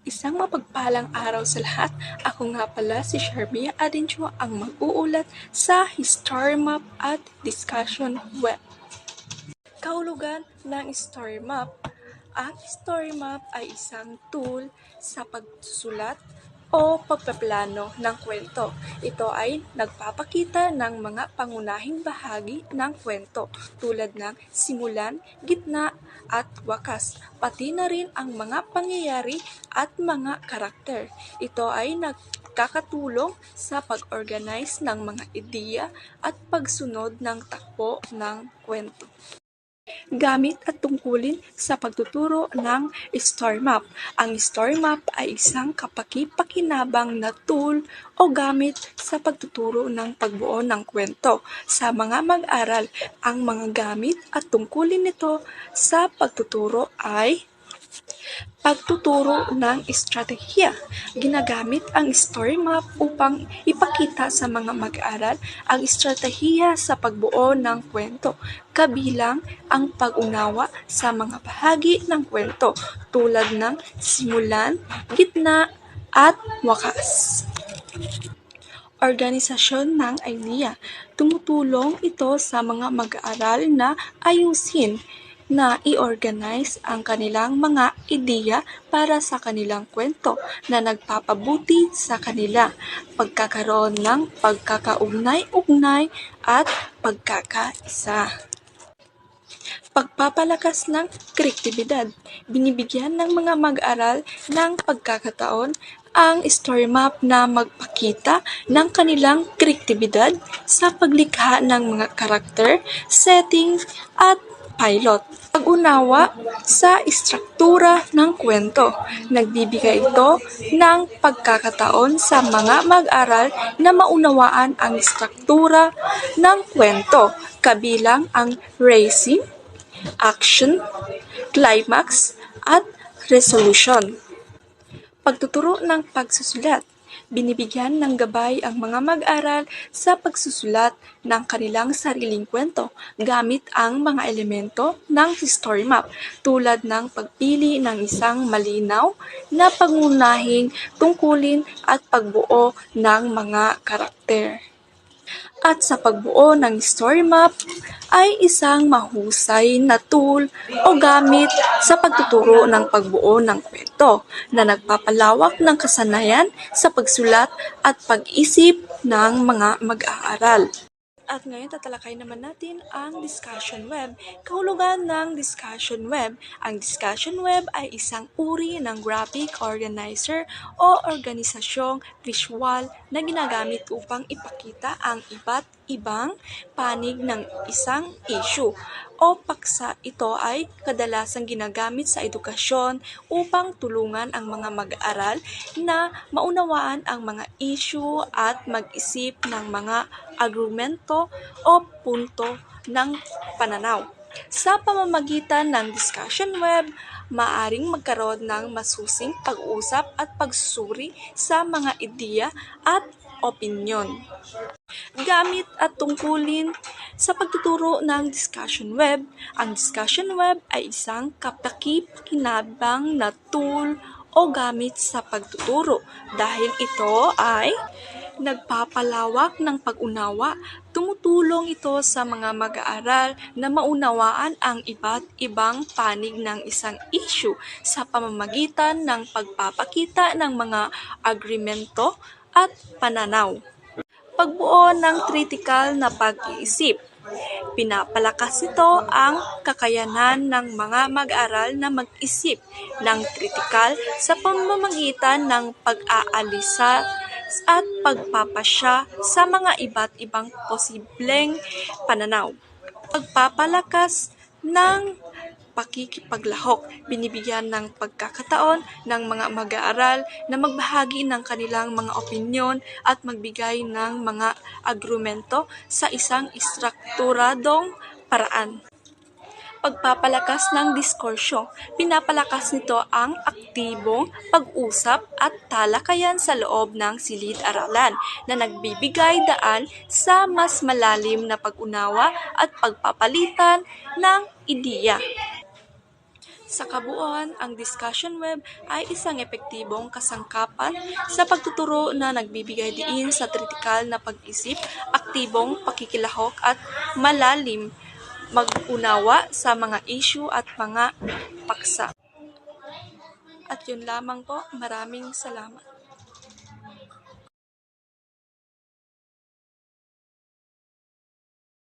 Isang mapagpalang araw sa lahat. Ako nga pala si Sharbia Adincho, ang mag-uulat sa History Map at Discussion Web. Kahulugan ng Story Map. Ang Story Map ay isang tool sa pagsusulat o pagpaplano ng kwento. Ito ay nagpapakita ng mga pangunahing bahagi ng kwento tulad ng simulan, gitna at wakas, pati na rin ang mga pangyayari at mga karakter. Ito ay nagkakatulong sa pag-organize ng mga ideya at pagsunod ng takbo ng kwento. Gamit at tungkulin sa pagtuturo ng story map. Ang story map ay isang kapaki-pakinabang na tool o gamit sa pagtuturo ng pagbuo ng kwento. Sa mga mag-aral, ang mga gamit at tungkulin nito sa pagtuturo ay pagtuturo ng estratehiya. Ginagamit ang story map upang ipakita sa mga mag-aaral ang estratehiya sa pagbuo ng kwento, kabilang ang pag-unawa sa mga bahagi ng kwento tulad ng simulan, gitna, at wakas. Organisasyon ng idea. Tumutulong ito sa mga mag-aaral na ayusin na i-organize ang kanilang mga ideya para sa kanilang kwento na nagpapabuti sa kanila, pagkakaroon ng pagkakaugnay-ugnay at pagkakaisa. Pagpapalakas ng kreatibidad. Binibigyan ng mga mag-aral ng pagkakataon ang story map na magpakita ng kanilang kreatibidad sa paglikha ng mga karakter, settings, at pilot. Pag-unawa sa istruktura ng kwento. Nagbibigay ito ng pagkakataon sa mga mag-aral na maunawaan ang istruktura ng kwento, kabilang ang racing, action, climax, at resolution. Pagtuturo ng pagsusulat. Binibigyan ng gabay ang mga mag-aral sa pagsusulat ng kanilang sariling kwento gamit ang mga elemento ng story map tulad ng pagpili ng isang malinaw na pangunahing tungkulin at pagbuo ng mga karakter. At sa pagbuo ng story map ay isang mahusay na tool o gamit sa pagtuturo ng pagbuo ng kwento na nagpapalawak ng kasanayan sa pagsulat at pag-isip ng mga mag-aaral. At ngayon tatalakay naman natin ang discussion web. Kahulugan ng discussion web. Ang discussion web ay isang uri ng graphic organizer o organisasyong visual na ginagamit upang ipakita ang iba't ibang panig ng isang issue o paksa. Ito ay kadalasang ginagamit sa edukasyon upang tulungan ang mga mag-aaral na maunawaan ang mga issue at mag-isip ng mga argumento o punto ng pananaw. Sa pamamagitan ng discussion web, maaring magkaroon ng masusing pag-uusap at pagsusuri sa mga ideya at opinyon. Gamit at tungkulin sa pagtuturo ng discussion web. Ang discussion web ay isang kapaki-pakinabang na tool o gamit sa pagtuturo dahil ito ay nagpapalawak ng pag-unawa. Tumutulong ito sa mga mag-aaral na maunawaan ang iba't ibang panig ng isang issue sa pamamagitan ng pagpapakita ng mga argumento at pananaw. Pagbuo ng kritikal na pag-iisip. Pinapalakas nito ang kakayanan ng mga mag-aral na mag-isip ng kritikal sa pamamagitan ng pag-aalisa at pagpapasya sa mga iba't ibang posibleng pananaw. Pagpapalakas ng pakikipaglahok. Binibigyan ng pagkakataon ng mga mag-aaral na magbahagi ng kanilang mga opinyon at magbigay ng mga argumento sa isang istrukturadong paraan. Pagpapalakas ng diskursyo. Pinapalakas nito ang aktibong pag-usap at talakayan sa loob ng silid-aralan na nagbibigay daan sa mas malalim na pag-unawa at pagpapalitan ng ideya. Sa kabuuan, ang discussion web ay isang epektibong kasangkapan sa pagtuturo na nagbibigay diin sa kritikal na pag-isip, aktibong pakikilahok at malalim mag-unawa sa mga issue at mga paksa. At yun lamang po, maraming salamat.